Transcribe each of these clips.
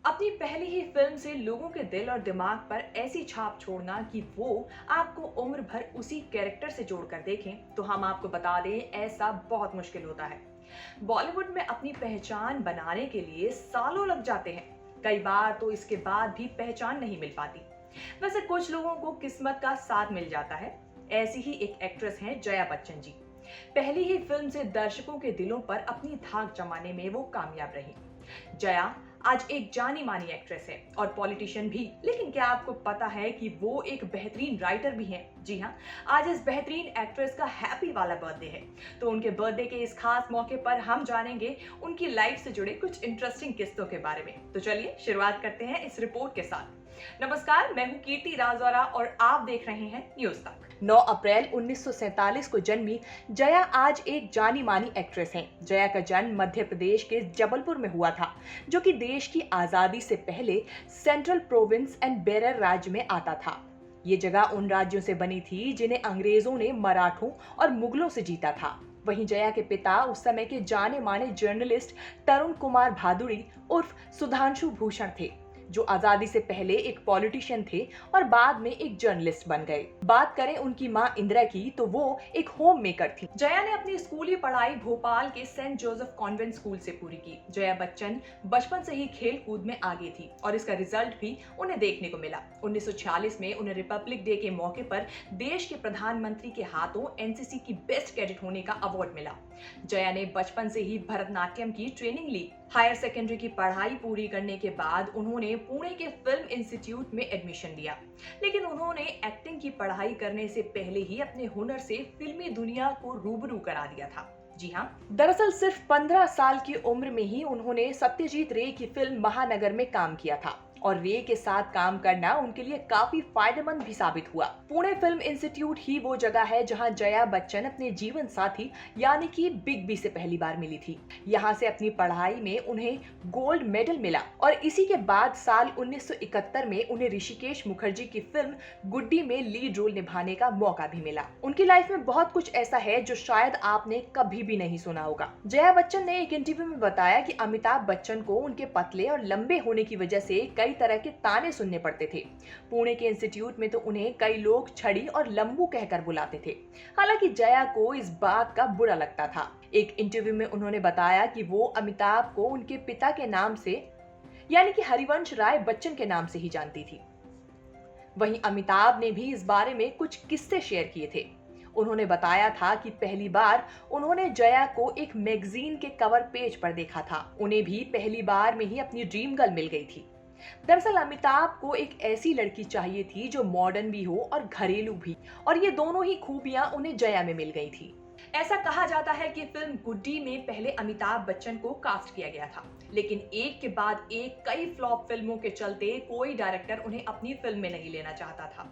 अपनी पहली ही फिल्म से लोगों के दिल और दिमाग पर ऐसी छाप छोड़ना कि वो आपको उम्र भर उसी कैरेक्टर से जोड़कर देखें, तो हम आपको बता दें ऐसा बहुत मुश्किल होता है। बॉलीवुड में अपनी पहचान बनाने के लिए सालों लग जाते हैं। कई बार तो इसके बाद भी पहचान नहीं मिल पाती। वैसे कुछ लोगों को किस्मत का साथ मिल जाता है। ऐसी ही एक एक्ट्रेस हैं जया बच्चन जी। पहली ही फिल्म से दर्शकों के दिलों पर अपनी धाक जमाने में वो कामयाब रही। जया आज एक जानी मानी एक्ट्रेस है और पॉलिटिशियन भी। लेकिन क्या आपको पता है कि वो एक बेहतरीन राइटर भी हैं? जी हाँ, आज इस बेहतरीन एक्ट्रेस का हैप्पी वाला बर्थडे है। तो उनके बर्थडे के इस खास मौके पर हम जानेंगे उनकी लाइफ से जुड़े कुछ इंटरेस्टिंग किस्सों के बारे में। तो चलिए शुरुआत करते हैं इस रिपोर्ट के साथ। नमस्कार, मैं हूं कीर्ति राजौरा और आप देख रहे हैं न्यूज तक। 9 अप्रैल 1947 को जन्मी जया आज एक जानी मानी एक्ट्रेस हैं। जया का जन्म मध्य प्रदेश के जबलपुर में हुआ था, जो कि देश की आजादी से पहले सेंट्रल प्रोविंस एंड बेरर राज्य में आता था। ये जगह उन राज्यों से बनी थी जिन्हें अंग्रेजों ने मराठों और मुगलों से जीता था। वहीं जया के पिता उस समय के जाने माने जर्नलिस्ट तरुण कुमार भादुड़ी उर्फ सुधांशु भूषण थे, जो आजादी से पहले एक पॉलिटिशियन थे और बाद में एक जर्नलिस्ट बन गए। बात करें उनकी मां इंदिरा की, तो वो एक होम मेकर थी। जया ने अपनी स्कूली पढ़ाई भोपाल के सेंट जोसेफ कॉन्वेंट स्कूल से पूरी की। जया बच्चन बचपन से ही खेल कूद में आगे थी और इसका रिजल्ट भी उन्हें देखने को मिला। 1946 में उन्हें रिपब्लिक डे के मौके पर देश के प्रधानमंत्री के हाथों एनसीसी की बेस्ट कैडेट होने का अवार्ड मिला। जया ने बचपन से ही भरतनाट्यम की ट्रेनिंग ली। हायर सेकेंडरी की पढ़ाई पूरी करने के बाद उन्होंने पुणे के फिल्म इंस्टीट्यूट में एडमिशन लिया। लेकिन उन्होंने एक्टिंग की पढ़ाई करने से पहले ही अपने हुनर से फिल्मी दुनिया को रूबरू करा दिया था। जी हाँ, दरअसल सिर्फ 15 साल की उम्र में ही उन्होंने सत्यजीत रे की फिल्म महानगर में काम किया था और रे के साथ काम करना उनके लिए काफी फायदेमंद भी साबित हुआ। पुणे फिल्म इंस्टीट्यूट ही वो जगह है जहां जया बच्चन अपने जीवन साथी यानी कि बिग बी से पहली बार मिली थी। यहां से अपनी पढ़ाई में उन्हें गोल्ड मेडल मिला और इसी के बाद साल 1971 में उन्हें ऋषिकेश मुखर्जी की फिल्म गुड्डी में लीड रोल निभाने का मौका भी मिला। उनकी लाइफ में बहुत कुछ ऐसा है जो शायद आपने कभी भी नहीं सुना होगा। जया बच्चन ने एक इंटरव्यू में बताया कि अमिताभ बच्चन को उनके पतले और लंबे होने की वजह से कई तरह के ताने सुनने पड़ते थे। पुणे के इंस्टीट्यूट में तो उन्हें कई लोग छड़ी और लंबू कहकर बुलाते थे। हालांकि जया को इस बात का बुरा लगता था। एक इंटरव्यू में उन्होंने बताया कि वो अमिताभ को उनके पिता के नाम से यानी कि हरिवंश राय बच्चन के नाम से ही जानती थी। वहीं अमिताभ ने भी इस बारे में कुछ किस्से शेयर किए थे। उन्होंने बताया था कि पहली बार उन्होंने जया को एक मैगजीन के कवर पेज पर देखा था। उन्हें भी पहली बार में ही अपनी ड्रीम गर्ल मिल गई थी। दरअसल अमिताभ को एक ऐसी लड़की चाहिए थी जो मॉडर्न भी हो और घरेलू भी, और ये दोनों ही खूबियां उन्हें जया में मिल गई थी। ऐसा कहा जाता है कि फिल्म गुड्डी में पहले अमिताभ बच्चन को कास्ट किया गया था, लेकिन एक के बाद एक कई फ्लॉप फिल्मों के चलते कोई डायरेक्टर उन्हें अपनी फिल्म में नहीं लेना चाहता था।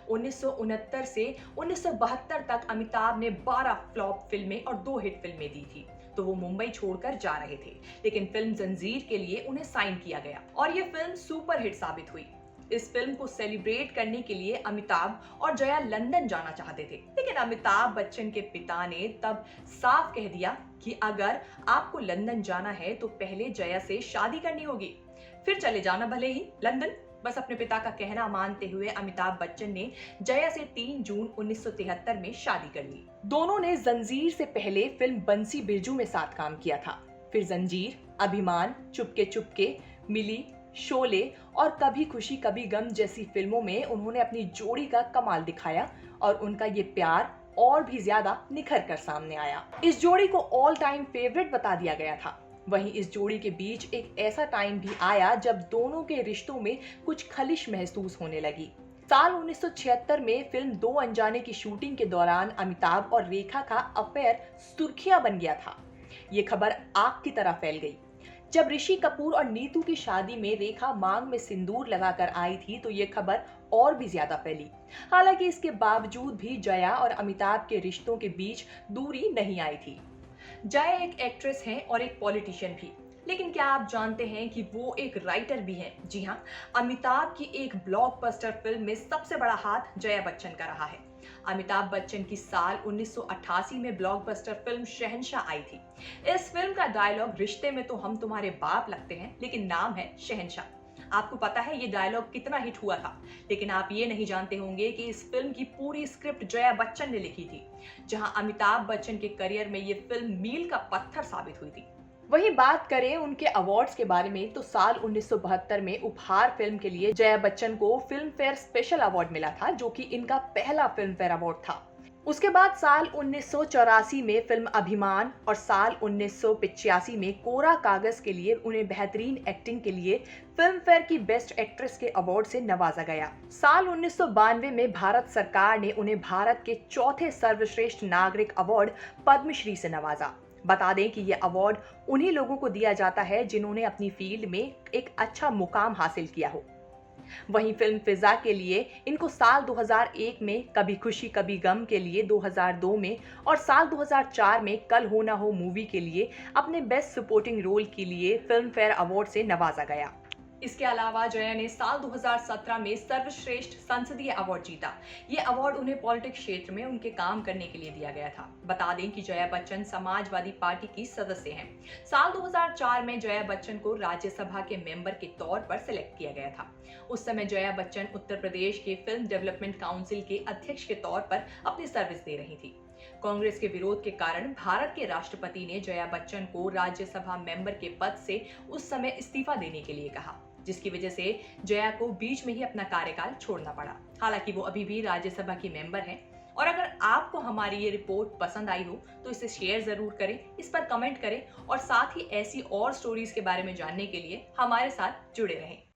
1969 से 1972 तक अमिताभ ने 12 फ्लॉप फिल्में और 2 हिट फिल्में दी थी, तो वो मुंबई छोड़कर जा रहे थे। लेकिन फिल्म जंजीर के लिए उन्हें साइन किया गया और ये फिल्म सुपर हिट साबित हुई। इस फिल्म को सेलिब्रेट करने के लिए अमिताभ और जया लंदन जाना चाहते थे, लेकिन अमिताभ बच्चन के पिता ने तब साफ कह दिया कि अगर आपको लंदन जाना है तो पहले जया से शादी करनी होगी, फिर चले जाना भले ही लंदन। बस अपने पिता का कहना मानते हुए अमिताभ बच्चन ने जया से 3 जून 1973 में शादी कर ली। दोनों ने जंजीर से पहले फिल्म बंसी बिरजू में साथ काम किया था। फिर जंजीर, अभिमान, चुपके चुपके, मिली, शोले और कभी खुशी कभी गम जैसी फिल्मों में उन्होंने अपनी जोड़ी का कमाल दिखाया और उनका ये प्यार और भी ज्यादा निखर कर सामने आया। इस जोड़ी को ऑल टाइम फेवरेट बता दिया गया था। वहीं इस जोड़ी के बीच एक ऐसा टाइम भी आया जब दोनों के रिश्तों में कुछ खलिश महसूस होने लगी। साल 1976 में फिल्म दो अनजाने की शूटिंग के दौरान अमिताभ और रेखा का अफेयर सुर्खियां बन गया था। ये खबर आग की तरह फैल गई। जब ऋषि कपूर और नीतू की शादी में रेखा मांग में सिंदूर लगाकर आई थी तो ये खबर और भी ज्यादा फैली। हालांकि इसके बावजूद भी जया और अमिताभ के रिश्तों के बीच दूरी नहीं आई थी। जया एक एक्ट्रेस हैं और एक पॉलिटिशियन भी, लेकिन क्या आप जानते हैं कि वो एक राइटर भी हैं? जी हाँ, अमिताभ की एक ब्लॉकबस्टर फिल्म में सबसे बड़ा हाथ जया बच्चन का रहा है। अमिताभ बच्चन की साल 1988 में ब्लॉकबस्टर फिल्म शहंशाह आई थी। इस फिल्म का डायलॉग रिश्ते में तो हम तुम्हारे बाप लगते हैं, लेकिन नाम है शहंशाह। आपको पता है ये डायलॉग कितना हिट हुआ था, लेकिन आप ये नहीं जानते होंगे कि इस फिल्म की पूरी स्क्रिप्ट जया बच्चन ने लिखी थी। जहां अमिताभ बच्चन के करियर में ये फिल्म मील का पत्थर साबित हुई थी। वही बात करें उनके अवार्ड्स के बारे में तो साल 1972 में उपहार फिल्म के लिए जया बच्चन को फिल्म फेयर स्पेशल अवार्ड मिला था, जो कि इनका पहला फिल्म फेयर अवार्ड था। उसके बाद साल 1984 में फिल्म अभिमान और साल 1985 में कोरा कागज के लिए उन्हें बेहतरीन एक्टिंग के लिए फिल्म फेयर की बेस्ट एक्ट्रेस के अवार्ड से नवाजा गया। साल 1992 में भारत सरकार ने उन्हें भारत के चौथे सर्वश्रेष्ठ नागरिक अवार्ड पद्मश्री से नवाजा। बता दें कि यह अवार्ड उन्हीं लोगों को दिया जाता है जिन्होंने अपनी फील्ड में एक अच्छा मुकाम हासिल किया हो। वहीं फिल्म फिजा के लिए इनको साल 2001 में, कभी खुशी कभी गम के लिए 2002 में और साल 2004 में कल हो ना हो मूवी के लिए अपने बेस्ट सपोर्टिंग रोल के लिए फिल्म फेयर अवार्ड से नवाजा गया। इसके अलावा जया ने साल 2017 में सर्वश्रेष्ठ संसदीय अवार्ड जीता। ये अवार्ड उन्हें पॉलिटिक्स क्षेत्र में उनके काम करने के लिए दिया गया था। बता दें कि जया बच्चन समाजवादी पार्टी की सदस्य हैं। साल 2004 में जया बच्चन को राज्यसभा के मेंबर के तौर पर सिलेक्ट किया गया था। उस समय जया बच्चन उत्तर प्रदेश के फिल्म डेवलपमेंट काउंसिल के अध्यक्ष के तौर पर अपनी सर्विस दे रही थी। कांग्रेस के विरोध के कारण भारत के राष्ट्रपति ने जया बच्चन को राज्यसभा मेंबर के पद से उस समय इस्तीफा देने के लिए कहा, जिसकी वजह से जया को बीच में ही अपना कार्यकाल छोड़ना पड़ा। हालांकि वो अभी भी राज्यसभा की मेंबर हैं। और अगर आपको हमारी ये रिपोर्ट पसंद आई हो तो इसे शेयर जरूर करें, इस पर कमेंट करें और साथ ही ऐसी और स्टोरीज के बारे में जानने के लिए हमारे साथ जुड़े रहें।